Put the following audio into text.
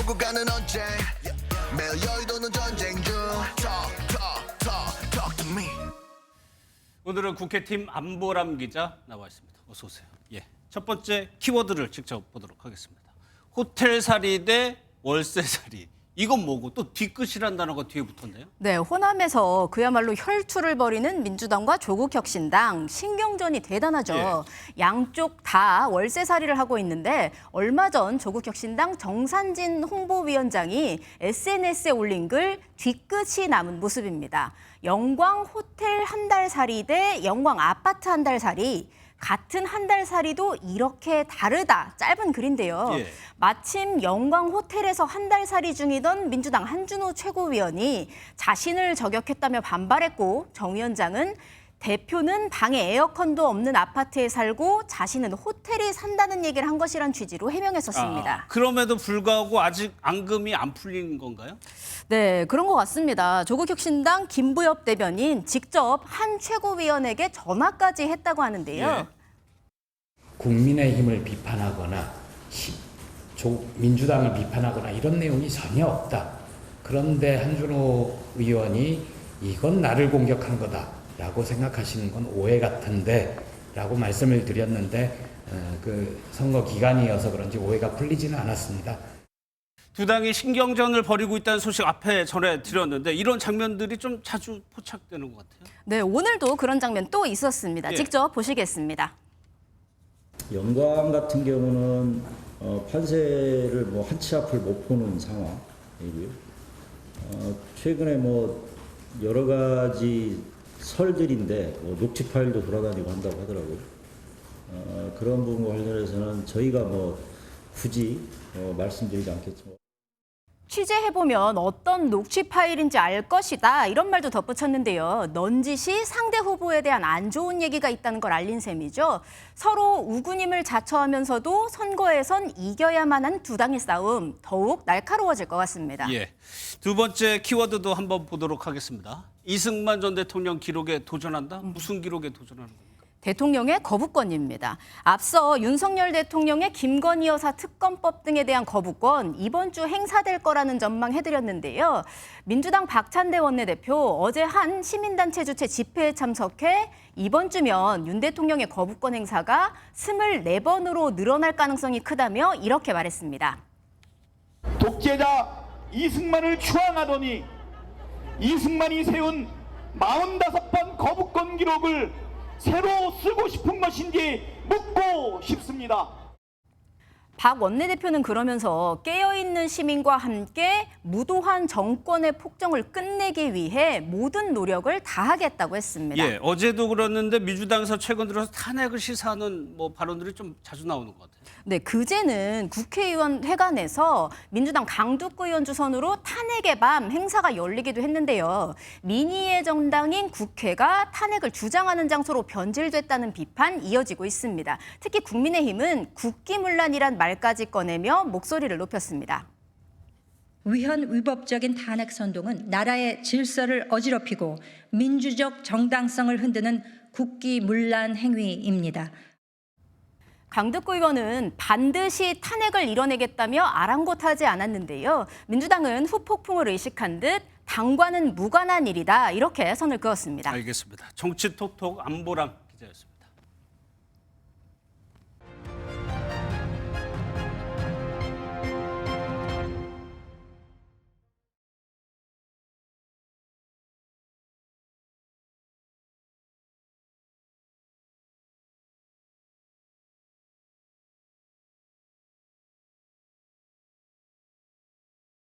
오고 가는 언제 매일 여의도는 전쟁 중 Talk to me. 오늘은 국회팀 안보람 기자 나와 있습니다. 어서 오세요. 예, 첫 번째 키워드를 직접 보도록 하겠습니다. 호텔살이 대 월세살이. 이건 뭐고 또 뒤끝이란 단어가 뒤에 붙었네요. 네, 호남에서 그야말로 혈투를 벌이는 민주당과 조국혁신당 신경전이 대단하죠. 양쪽 다 월세살이를 하고 있는데 얼마 전 조국혁신당 정산진 홍보위원장이 SNS에 올린 글 뒤끝이 남은 모습입니다. 영광 호텔 한 달 살이 대 영광 아파트 한 달 살이. 같은 한 달 살이도 이렇게 다르다. 짧은 글인데요. 마침 영광 호텔에서 한 달 살이 중이던 민주당 한준호 최고위원이 자신을 저격했다며 반발했고 정 위원장은 대표는 방에 에어컨도 없는 아파트에 살고 자신은 호텔에 산다는 얘기를 한 것이란 취지로 해명했었습니다. 그럼에도 불구하고 아직 앙금이 안 풀린 건가요? 네, 그런 것 같습니다. 조국혁신당 김부엽 대변인 직접 한 최고위원에게 전화까지 했다고 하는데요. 국민의힘을 비판하거나 민주당을 비판하거나 이런 내용이 전혀 없다. 그런데 한준호 의원이 이건 나를 공격한 거다라고 생각하시는 건 오해 같은데 라고 말씀을 드렸는데 그 선거 기간이어서 그런지 오해가 풀리지는 않았습니다. 두 당이 신경전을 벌이고 있다는 소식 앞에 전해드렸는데 이런 장면들이 좀 자주 포착되는 것 같아요. 네, 오늘도 그런 장면 또 있었습니다. 직접 보시겠습니다. 영광 같은 경우는 판세를 뭐 한 치 앞을 못 보는 상황이고요. 최근에 뭐 여러 가지 설들인데 녹취 파일도 돌아다니고 한다고 하더라고요. 그런 부분과 관련해서는 저희가 뭐 굳이 말씀드리지 않겠지만. 취재해보면 어떤 녹취 파일인지 알 것이다 이런 말도 덧붙였는데요. 넌지시 상대 후보에 대한 안 좋은 얘기가 있다는 걸 알린 셈이죠. 서로 우군임을 자처하면서도 선거에선 이겨야만 한 두 당의 싸움 더욱 날카로워질 것 같습니다. 예, 두 번째 키워드도 한번 보도록 하겠습니다. 이승만 전 대통령 기록에 도전한다? 무슨 기록에 도전하는 겁니까? 대통령의 거부권입니다. 앞서 윤석열 대통령의 김건희 여사 특검법 등에 대한 거부권 이번 주 행사될 거라는 전망해드렸는데요. 민주당 박찬대 원내대표 어제 한 시민단체 주최 집회에 참석해 이번 주면 윤 대통령의 거부권 행사가 24번으로 늘어날 가능성이 크다며 이렇게 말했습니다. 독재자 이승만을 추앙하더니 이승만이 세운 45번 거부권 기록을 새로 쓰고 싶은 것인지 묻고 싶습니다. 박 원내대표는 그러면서 깨어있는 시민과 함께 무도한 정권의 폭정을 끝내기 위해 모든 노력을 다하겠다고 했습니다. 예, 어제도 그랬는데 민주당에서 최근 들어서 탄핵을 시사하는 발언들이 좀 자주 나오는 것 같아요. 네, 그제는 국회의원 회관에서 민주당 강두구 의원 주선으로 탄핵의 밤 행사가 열리기도 했는데요. 민의의 정당인 국회가 탄핵을 주장하는 장소로 변질됐다는 비판 이어지고 있습니다. 특히 국민의힘은 국기문란이란 말까지 꺼내며 목소리를 높였습니다. 위헌 위법적인 탄핵 선동은 나라의 질서를 어지럽히고 민주적 정당성을 흔드는 국기문란 행위입니다. 강덕구 의원은 반드시 탄핵을 이뤄내겠다며 아랑곳하지 않았는데요. 민주당은 후폭풍을 의식한 듯 당과는 무관한 일이다 이렇게 선을 그었습니다. 알겠습니다. 정치톡톡 안보람 기자였습니다.